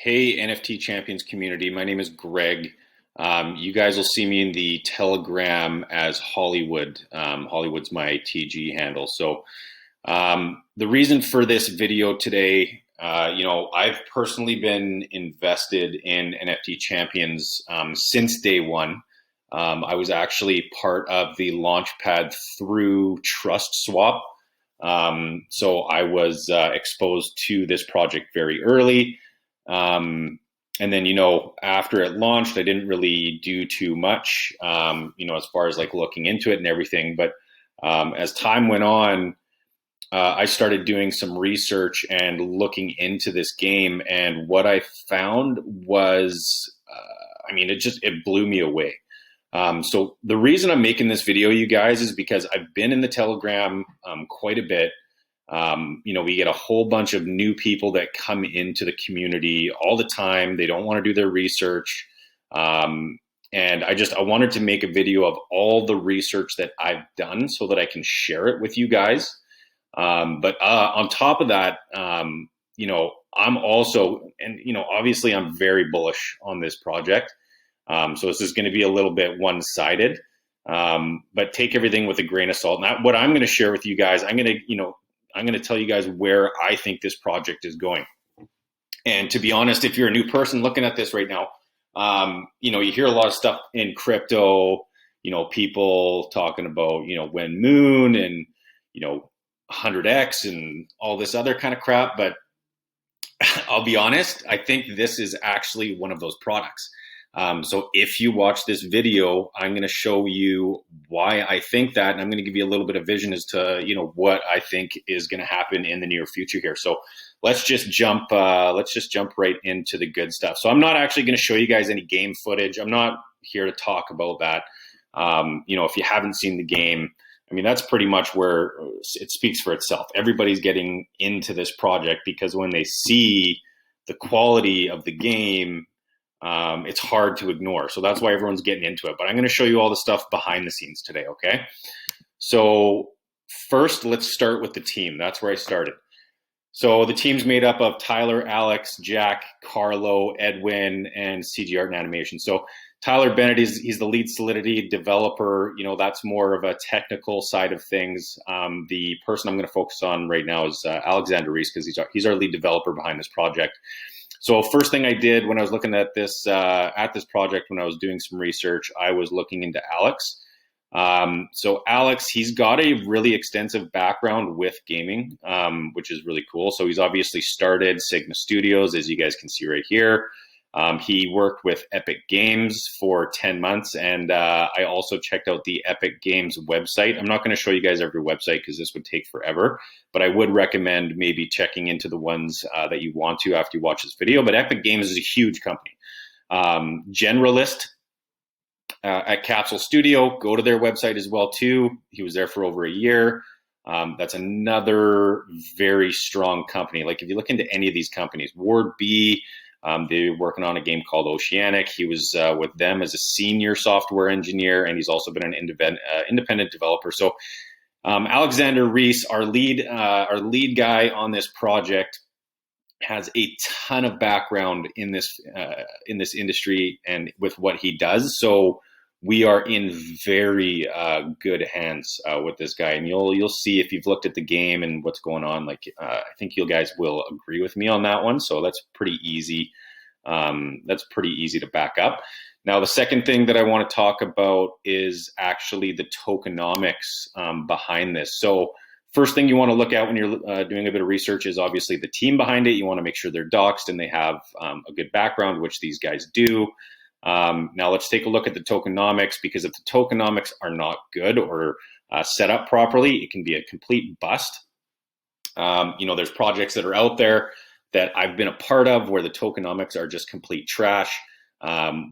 Hey, NFT Champions community. My name is Greg. You guys will see me in the Telegram as Hollywood. Hollywood's my TG handle. So the reason for this video today, I've personally been invested in NFT Champions since day one. I was actually part of the launch pad through Trust Swap. So I was exposed to this project very early. And then, after it launched, I didn't really do too much, as far as like looking into it and everything. But as time went on, I started doing some research and looking into this game. And what I found was, it blew me away. So the reason I'm making this video, you guys, is because I've been in the Telegram quite a bit. We get a whole bunch of new people that come into the community all the time. They don't want to do their research. And I wanted to make a video of all the research that I've done so that I can share it with you guys. But on top of that, I'm also, and, obviously I'm very bullish on this project. So this is going to be a little bit one-sided, but take everything with a grain of salt. Now, what I'm going to share with you guys, I'm going to tell you guys where I think this project is going. And to be honest, if you're a new person looking at this right now, you hear a lot of stuff in crypto, people talking about, when Moon and, 100X and all this other kind of crap. But I'll be honest, I think this is actually one of those products. So if you watch this video, I'm going to show you why I think that, and I'm going to give you a little bit of vision as to, what I think is going to happen in the near future here. So let's just jump right into the good stuff. So I'm not actually going to show you guys any game footage. I'm not here to talk about that. If you haven't seen the game, that's pretty much where it speaks for itself. Everybody's getting into this project because when they see the quality of the game, it's hard to ignore. So that's why everyone's getting into it. But I'm going to show you all the stuff behind the scenes today, okay? So first, let's start with the team. That's where I started. So the team's made up of Tyler, Alex, Jack, Carlo, Edwin, and CG Art and Animation. So Tyler Bennett, he's the lead Solidity developer. That's more of a technical side of things. The person I'm going to focus on right now is Alexander Reese, because he's our lead developer behind this project. So first thing I did when I was looking at this project, when I was doing some research, I was looking into Alex. So Alex, he's got a really extensive background with gaming, which is really cool. So he's obviously started Sigma Studios, as you guys can see right here. He worked with Epic Games for 10 months, and I also checked out the Epic Games website. I'm not going to show you guys every website because this would take forever, but I would recommend maybe checking into the ones that you want to after you watch this video. But Epic Games is a huge company. Generalist at Capsule Studio, go to their website as well too. He was there for over a year. That's another very strong company. Like if you look into any of these companies, Ward B, they're working on a game called Oceanic. He was with them as a senior software engineer, and he's also been an independent developer. So Alexander Reese, our lead guy on this project, has a ton of background in this industry and with what he does. So we are in very good hands with this guy, and you'll see if you've looked at the game and what's going on. I think you guys will agree with me on that one. So that's pretty easy. That's pretty easy to back up. Now, the second thing that I want to talk about is actually the tokenomics behind this. So first thing you want to look at when you're doing a bit of research is obviously the team behind it. You want to make sure they're doxed and they have a good background, which these guys do. Now let's take a look at the tokenomics, because if the tokenomics are not good or set up properly, it can be a complete bust. There's projects that are out there that I've been a part of where the tokenomics are just complete trash,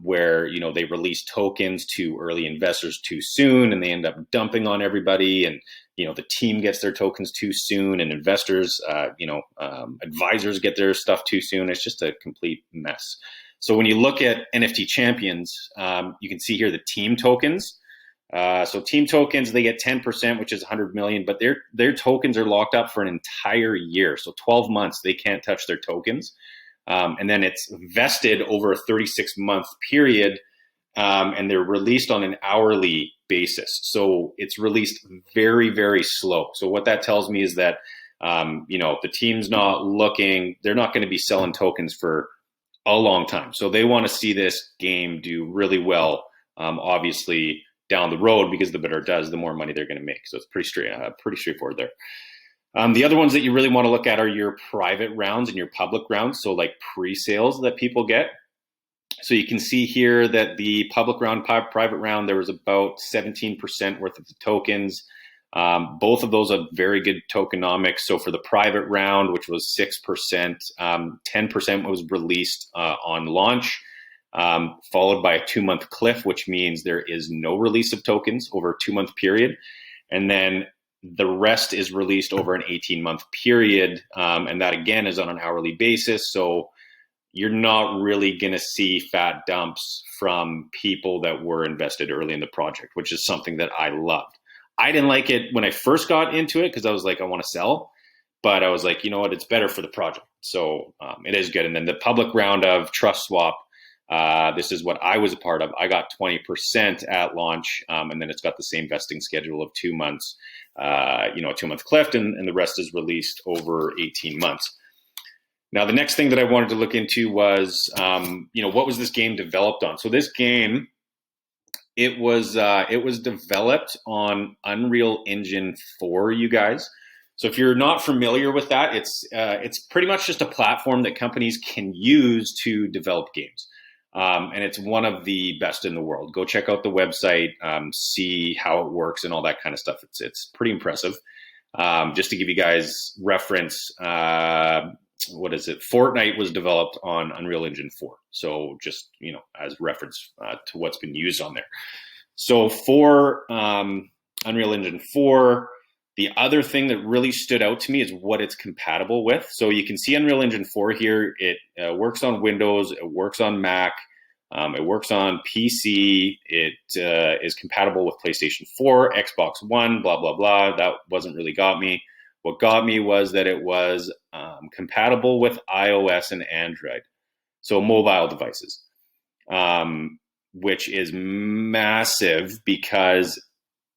where, they release tokens to early investors too soon and they end up dumping on everybody. And, the team gets their tokens too soon and investors, advisors get their stuff too soon. It's just a complete mess. So when you look at NFT Champions, you can see here the team tokens. So team tokens, they get 10%, which is 100 million, but their tokens are locked up for an entire year. So 12 months, they can't touch their tokens. and then it's vested over a 36-month period, and they're released on an hourly basis. So it's released very, very slow. So what that tells me is that, the team's not looking, they're not going to be selling tokens for a long time. So they want to see this game do really well, obviously down the road, because the better it does, the more money they're going to make. So it's pretty straightforward there. The other ones that you really want to look at are your private rounds and your public rounds. So like pre-sales that people get. So you can see here that the public round, private round, there was about 17% worth of the tokens. Both of those are very good tokenomics. So for the private round, which was 6%, 10% was released on launch, followed by a 2-month cliff, which means there is no release of tokens over a 2-month period. And then the rest is released over an 18-month period. And that, again, is on an hourly basis. So you're not really going to see fat dumps from people that were invested early in the project, which is something that I loved. I didn't like it when I first got into it because I was like, I want to sell. But I was like, you know what? It's better for the project. So it is good. And then the public round of Trust Swap, this is what I was a part of. I got 20% at launch, and then it's got the same vesting schedule of 2 months, a 2-month cliff, and the rest is released over 18 months. Now, the next thing that I wanted to look into was, what was this game developed on? So this game, it was developed on Unreal Engine 4, you guys. So if you're not familiar with that, it's pretty much just a platform that companies can use to develop games. And it's one of the best in the world. Go check out the website, see how it works and all that kind of stuff. It's pretty impressive. Just to give you guys reference, Fortnite was developed on Unreal Engine 4. So just, as reference to what's been used on there. So for Unreal Engine 4, the other thing that really stood out to me is what it's compatible with. So you can see Unreal Engine 4 here. It works on Windows. It works on Mac. It works on PC. It is compatible with PlayStation 4, Xbox One, blah, blah, blah. That wasn't really got me. What got me was that it was compatible with iOS and Android, so mobile devices, which is massive because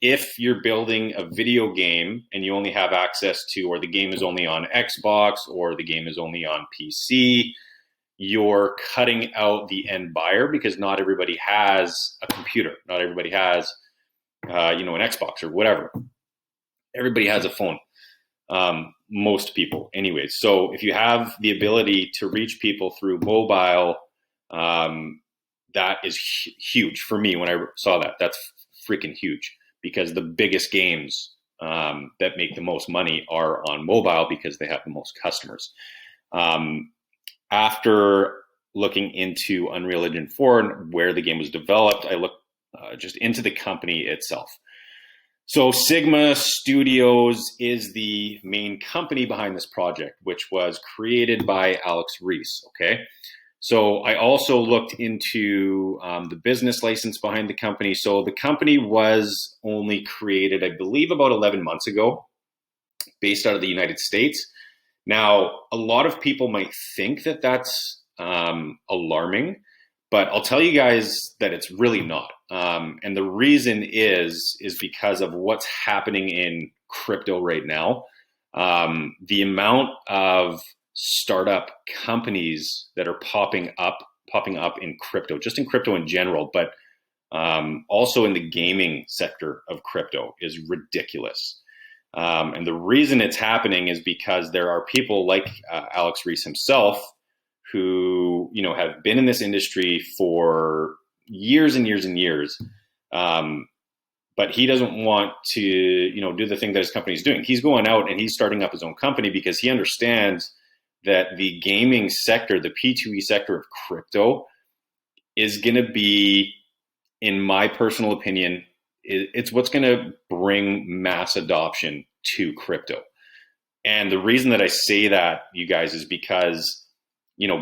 if you're building a video game and you only have access to, or the game is only on Xbox or the game is only on PC, you're cutting out the end buyer because not everybody has a computer. Not everybody has, an Xbox or whatever. Everybody has a phone. Most people anyways. So if you have the ability to reach people through mobile, that is huge for me. When I saw that, that's freaking huge because the biggest games that make the most money are on mobile because they have the most customers. After looking into Unreal Engine 4 and where the game was developed, I looked just into the company itself. So Sigma Studios is the main company behind this project, which was created by Alex Reese, okay? So I also looked into the business license behind the company. So the company was only created, I believe, about 11 months ago, based out of the United States. Now, a lot of people might think that that's alarming, but I'll tell you guys that it's really not. And the reason is because of what's happening in crypto right now. The amount of startup companies that are popping up in crypto, just in crypto in general, but also in the gaming sector of crypto is ridiculous. And the reason it's happening is because there are people like Alex Reese himself who, have been in this industry for years and years and years. But he doesn't want to, do the thing that his company is doing. He's going out and he's starting up his own company because he understands that the gaming sector, the P2E sector of crypto is going to be, in my personal opinion, it's what's going to bring mass adoption to crypto. And the reason that I say that, you guys, is because,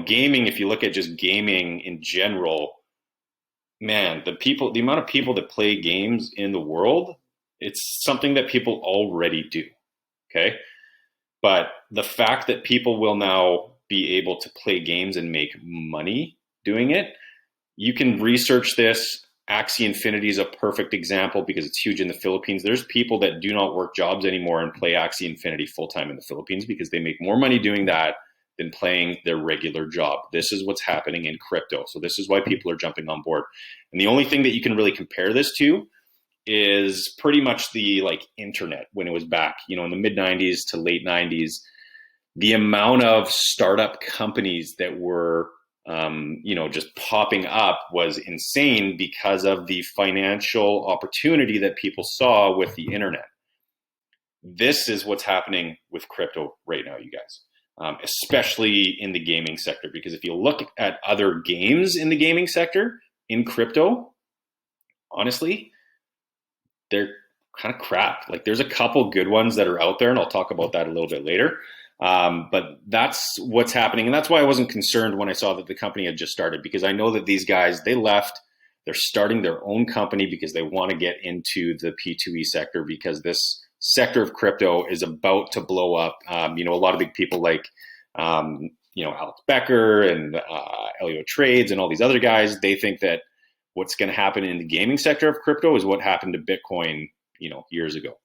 gaming, if you look at just gaming in general, man, the amount of people that play games in the world, it's something that people already do. Okay. But the fact that people will now be able to play games and make money doing it. You can research this. Axie Infinity is a perfect example because it's huge in the Philippines. There's people that do not work jobs anymore and play Axie Infinity full-time in the Philippines because they make more money doing that than playing their regular job. This is what's happening in crypto. So this is why people are jumping on board. And the only thing that you can really compare this to is pretty much the like internet when it was back, in the mid 90s to late 90s. The amount of startup companies that were just popping up was insane because of the financial opportunity that people saw with the internet. This is what's happening with crypto right now, you guys, especially in the gaming sector. Because if you look at other games in the gaming sector in crypto, honestly, they're kind of crap. Like there's a couple good ones that are out there, and I'll talk about that a little bit later. But that's what's happening. And that's why I wasn't concerned when I saw that the company had just started, because I know that these guys, they left, they're starting their own company because they want to get into the P2E sector, because this sector of crypto is about to blow up. A lot of big people like, Alex Becker and Elio Trades and all these other guys, they think that what's going to happen in the gaming sector of crypto is what happened to Bitcoin, years ago.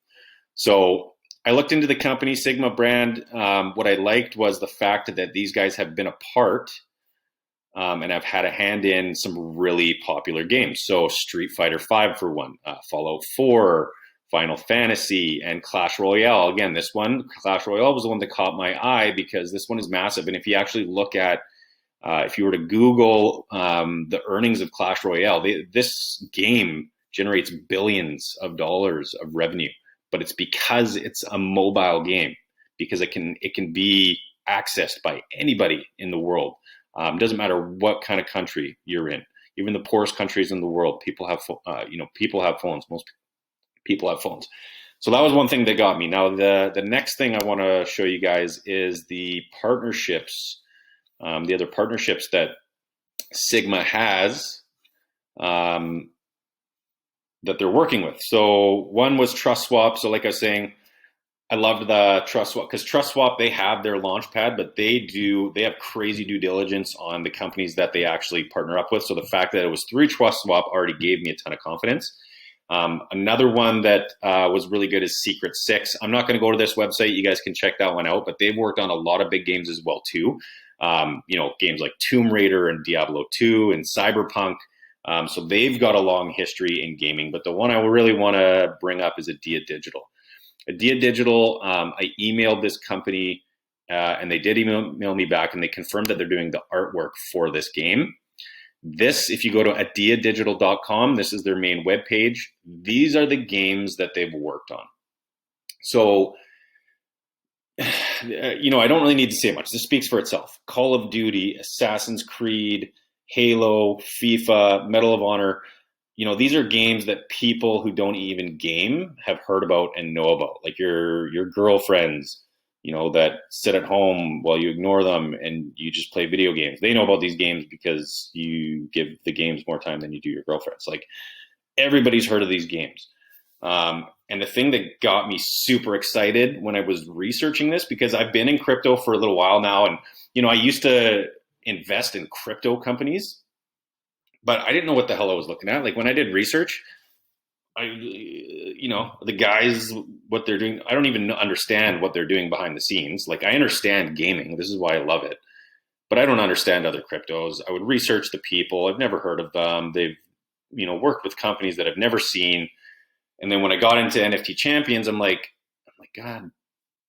So I looked into the company, Sigma brand. What I liked was the fact that these guys have been a part and have had a hand in some really popular games. So Street Fighter V for one, Fallout 4, Final Fantasy, and Clash Royale. Again, this one, Clash Royale, was the one that caught my eye because this one is massive. And if you actually look at, if you were to Google the earnings of Clash Royale, this game generates billions of dollars of revenue. But it's because it's a mobile game, because it can be accessed by anybody in the world. Doesn't matter what kind of country you're in. Even the poorest countries in the world, people have phones. Most people have phones. So that was one thing that got me. Now the next thing I want to show you guys is the partnerships, the other partnerships that Sigma has. That they're working with. So one was TrustSwap. So like I was saying, I loved the TrustSwap because TrustSwap, they have their launch pad, but they have crazy due diligence on the companies that they actually partner up with. So the fact that it was through TrustSwap already gave me a ton of confidence. Another one that was really good is Secret 6. I'm not going to go to this website. You guys can check that one out, but they've worked on a lot of big games as well too. Games like Tomb Raider and Diablo 2 and Cyberpunk. So they've got a long history in gaming, but the one I really want to bring up is Adia Digital. Adia Digital, I emailed this company and they did email me back, and they confirmed that they're doing the artwork for this game. This, if you go to adiadigital.com, this is their main webpage. These are the games that they've worked on. So, I don't really need to say much. This speaks for itself. Call of Duty, Assassin's Creed, Halo, FIFA, Medal of Honor. These are games that people who don't even game have heard about and know about. Like your girlfriends, that sit at home while you ignore them and you just play video games. They know about these games because you give the games more time than you do your girlfriends. Like everybody's heard of these games. And the thing that got me super excited when I was researching this, because I've been in crypto for a little while now, and I used to invest in crypto companies, but I didn't know what the hell I was looking at. Like when I did research, the guys, what they're doing, I don't even understand what they're doing behind the scenes. Like I understand gaming. This is why I love it, but I don't understand other cryptos. I would research the people. I've never heard of them. They've, worked with companies that I've never seen. And then when I got into NFT Champions, I'm like, God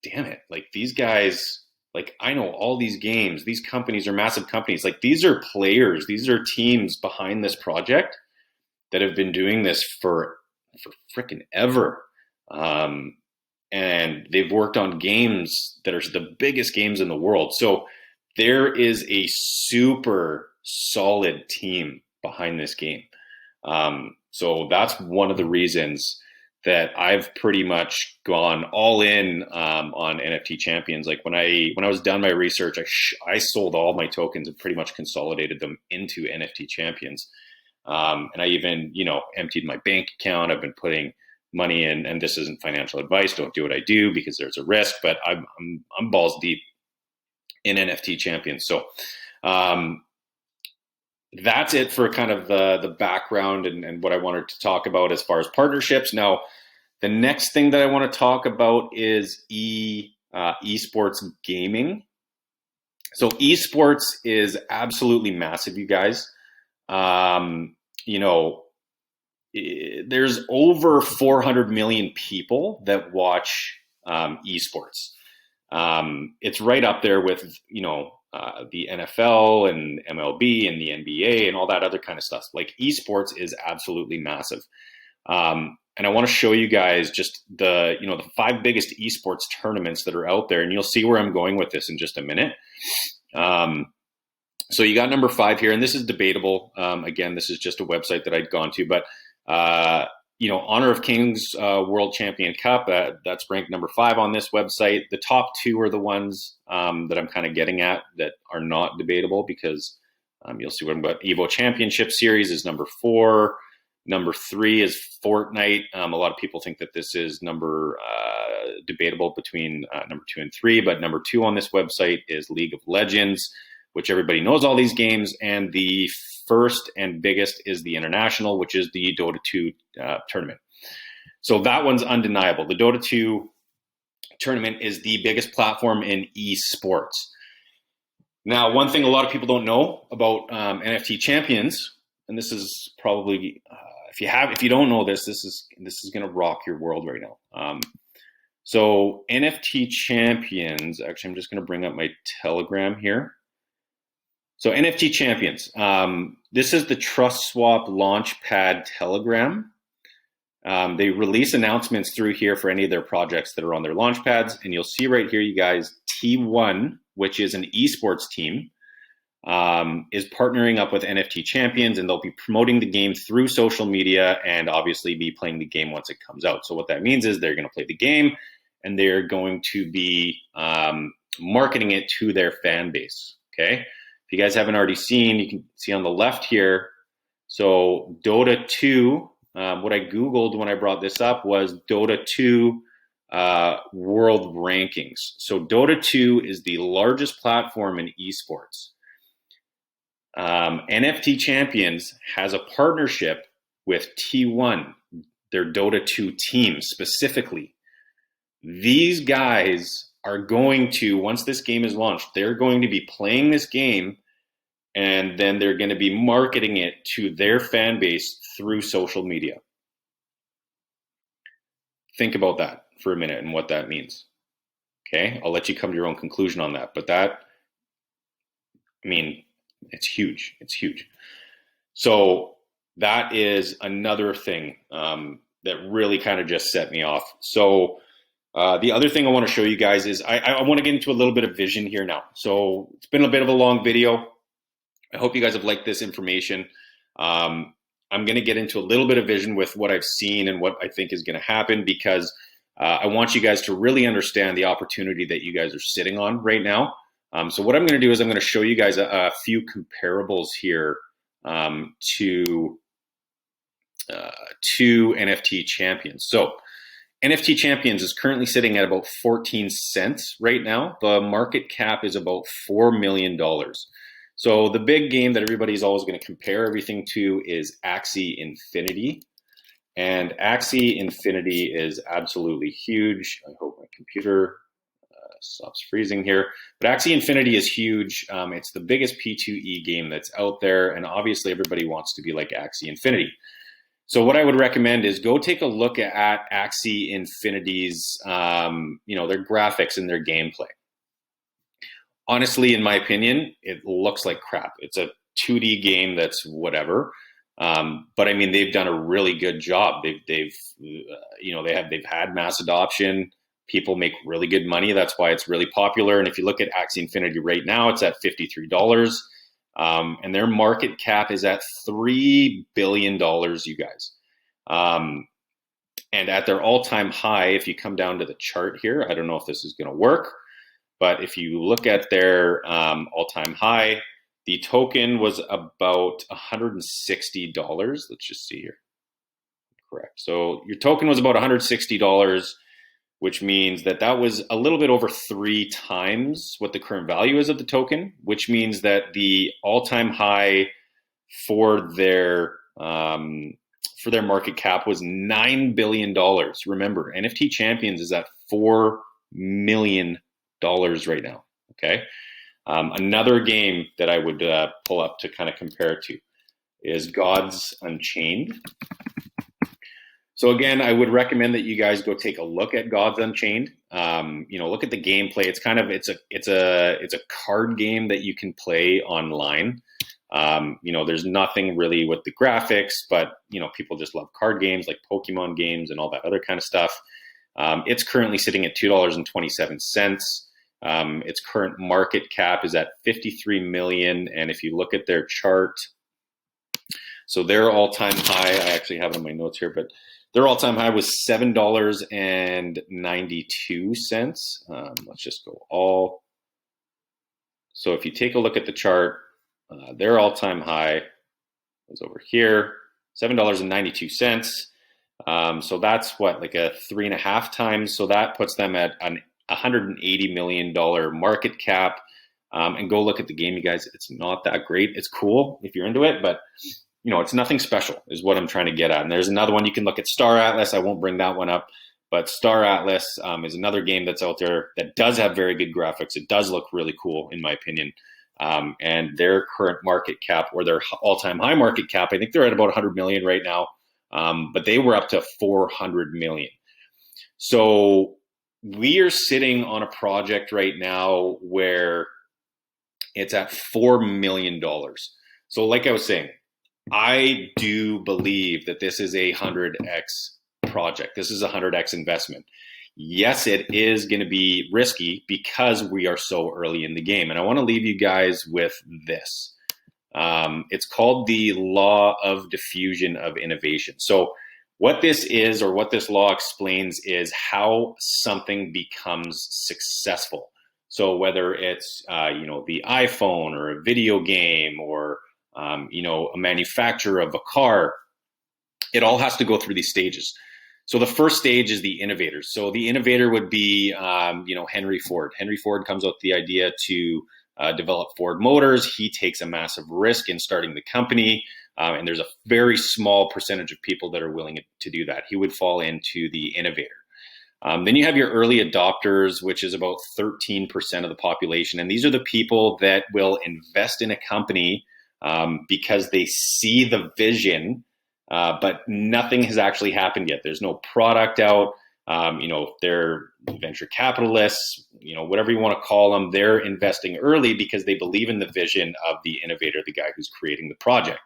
damn it. Like these guys, like I know all these games, these companies are massive companies. Like these are players, these are teams behind this project that have been doing this for freaking ever. And they've worked on games that are the biggest games in the world. So there is a super solid team behind this game. So that's one of the reasons that I've pretty much gone all in on NFT Champions. Like when I was done my research, I sold all my tokens and pretty much consolidated them into NFT Champions. And I even, emptied my bank account. I've been putting money in, and this isn't financial advice. Don't do what I do because there's a risk, but I'm balls deep in NFT Champions. So that's it for kind of the background and what I wanted to talk about as far as partnerships. Now, the next thing that I want to talk about is esports gaming. So esports is absolutely massive, you guys. You know, there's over 400 million people that watch esports. It's right up there with, you know, the NFL and MLB and the NBA and all that other kind of stuff. Like esports is absolutely massive. And I want to show you guys just the 5 biggest esports tournaments that are out there, and you'll see where I'm going with this in just a minute. So you got number 5 here, and this is debatable. Again, this is just a website that I'd gone to, but Honor of Kings World Champion Cup, that's ranked number 5 on this website. The top 2 are the ones that I'm kind of getting at that are not debatable, because you'll see what I'm about. Evo Championship Series is number 4. Number 3 is Fortnite. A lot of people think that this is debatable between number 2 and 3, but number 2 on this website is League of Legends, which everybody knows all these games. And the first and biggest is the International, which is the Dota 2 tournament. So that one's undeniable. The Dota 2 tournament is the biggest platform in esports. Now, one thing a lot of people don't know about NFT Champions, and this is probably if you don't know this is going to rock your world right now. So NFT Champions, actually, I'm just going to bring up my Telegram here. So NFT Champions, this is the Trust Swap Launchpad Telegram. They release announcements through here for any of their projects that are on their launchpads, and you'll see right here, you guys, T1, which is an esports team, is partnering up with NFT Champions, and they'll be promoting the game through social media and obviously be playing the game once it comes out. So what that means is they're going to play the game, and they're going to be marketing it to their fan base, okay? If you guys haven't already seen, you can see on the left here. So Dota 2, what I Googled when I brought this up was Dota 2 world rankings. So Dota 2 is the largest platform in esports. NFT Champions has a partnership with T1, their Dota 2 team specifically. These guys are going to, once this game is launched, they're going to be playing this game, and then they're going to be marketing it to their fan base through social media. Think about that for a minute and what that means. Okay, I'll let you come to your own conclusion on that. But that, I mean, it's huge. It's huge. So that is another thing that really kind of just set me off. So the other thing I want to show you guys is I want to get into a little bit of vision here now. So it's been a bit of a long video. I hope you guys have liked this information. I'm going to get into a little bit of vision with what I've seen and what I think is going to happen, because I want you guys to really understand the opportunity that you guys are sitting on right now. So what I'm going to do is I'm going to show you guys a few comparables here to NFT Champions. So NFT Champions is currently sitting at about 14 cents right now. The market cap is about $4 million. So the big game that everybody's always going to compare everything to is Axie Infinity. And Axie Infinity is absolutely huge. I hope my computer stops freezing here. But Axie Infinity is huge. It's the biggest P2E game that's out there. And obviously everybody wants to be like Axie Infinity. So what I would recommend is go take a look at Axie Infinity's, their graphics and their gameplay. Honestly, in my opinion, it looks like crap. It's a 2D game that's whatever. But I mean, they've done a really good job. They've had mass adoption. People make really good money. That's why it's really popular. And if you look at Axie Infinity right now, it's at $53. And their market cap is at $3 billion, you guys. And at their all-time high, if you come down to the chart here, I don't know if this is going to work, but if you look at their all-time high, the token was about $160. Let's just see here. Correct. So your token was about $160. which means that that was a little bit over 3 times what the current value is of the token, which means that the all-time high for their market cap was $9 billion. Remember, NFT Champions is at $4 million right now. Okay. Another game that I would pull up to kind of compare it to is Gods Unchained. So again, I would recommend that you guys go take a look at Gods Unchained. Look at the gameplay. It's a card game that you can play online. There's nothing really with the graphics, but people just love card games like Pokemon games and all that other kind of stuff. It's currently sitting at $2.27. Its current market cap is at 53 million, and if you look at their chart, so their all-time high, I actually have it in my notes here, but their all-time high was $7.92. Let's just go all. So if you take a look at the chart, their all-time high was over here, $7.92. So that's what, like a 3.5 times. So that puts them at an $180 million market cap. And go look at the game, you guys. It's not that great. It's cool if you're into it, but it's nothing special is what I'm trying to get at. And there's another one you can look at, Star Atlas. I won't bring that one up, but Star Atlas is another game that's out there that does have very good graphics. It does look really cool, in my opinion. And their current market cap, or their all-time high market cap, I think they're at about 100 million right now, but they were up to 400 million. So we are sitting on a project right now where it's at $4 million. So like I was saying, I do believe that this is a 100x project. This is a 100x investment. Yes, it is going to be risky because we are so early in the game. And I want to leave you guys with this. It's called the law of diffusion of innovation. So what this is, or what this law explains, is how something becomes successful. So whether it's, the iPhone or a video game or, a manufacturer of a car, it all has to go through these stages. So the first stage is the innovators. So the innovator would be, Henry Ford. Henry Ford comes up with the idea to develop Ford Motors. He takes a massive risk in starting the company. And there's a very small percentage of people that are willing to do that. He would fall into the innovator. Then you have your early adopters, which is about 13% of the population. And these are the people that will invest in a company because they see the vision, but nothing has actually happened yet. There's no product out. They're venture capitalists, whatever you want to call them. They're investing early because they believe in the vision of the innovator, the guy who's creating the project.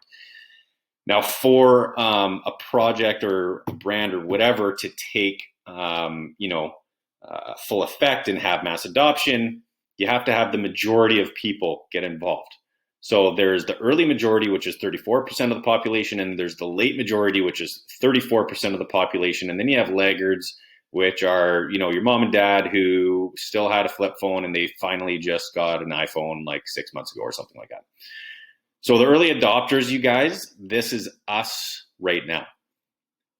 Now, for a project or a brand or whatever to take full effect and have mass adoption, you have to have the majority of people get involved. So there's the early majority, which is 34% of the population, and there's the late majority, which is 34% of the population. And then you have laggards, which are, your mom and dad who still had a flip phone and they finally just got an iPhone like 6 months ago or something like that. So the early adopters, you guys, this is us right now.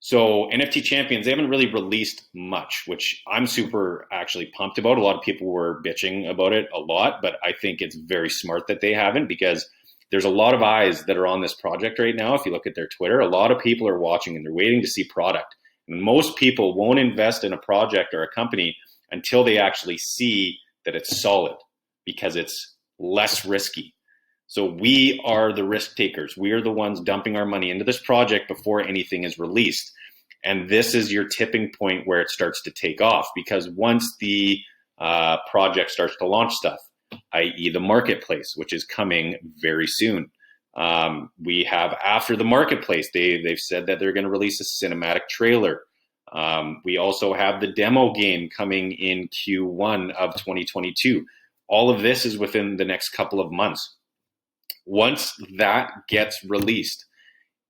So NFT Champions, they haven't really released much, which I'm super actually pumped about. A lot of people were bitching about it a lot, but I think it's very smart that they haven't, because there's a lot of eyes that are on this project right now. If you look at their Twitter, a lot of people are watching and they're waiting to see product. And most people won't invest in a project or a company until they actually see that it's solid, because it's less risky. So we are the risk takers. We are the ones dumping our money into this project before anything is released. And this is your tipping point where it starts to take off, because once the project starts to launch stuff, i.e. the marketplace, which is coming very soon. We have, after the marketplace, they've said that they're going to release a cinematic trailer. We also have the demo game coming in Q1 of 2022. All of this is within the next couple of months. Once that gets released,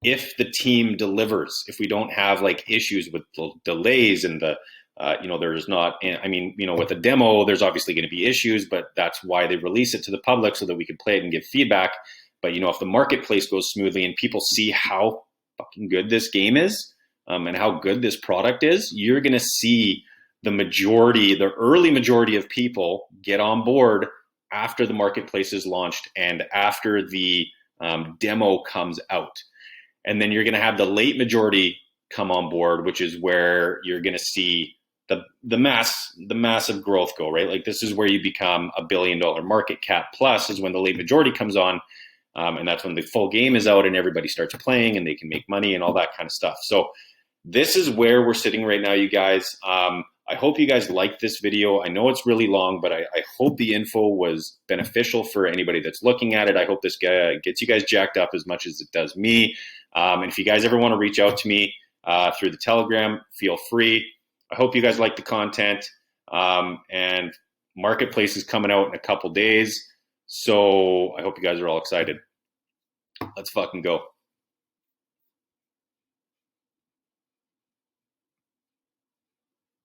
if the team delivers, if we don't have like issues with delays and there's not, with a demo, there's obviously going to be issues, but that's why they release it to the public so that we can play it and give feedback. But, if the marketplace goes smoothly and people see how fucking good this game is and how good this product is, you're going to see the early majority of people get on board after the marketplace is launched and after the demo comes out. And then you're going to have the late majority come on board, which is where you're going to see the massive growth go, right? Like this is where you become $1 billion market cap plus is when the late majority comes on. And that's when the full game is out and everybody starts playing and they can make money and all that kind of stuff. So this is where we're sitting right now, you guys. I hope you guys liked this video. I know it's really long, but I hope the info was beneficial for anybody that's looking at it. I hope this guy gets you guys jacked up as much as it does me. And if you guys ever want to reach out to me through the Telegram, feel free. I hope you guys like the content. And Marketplace is coming out in a couple days. So I hope you guys are all excited. Let's fucking go.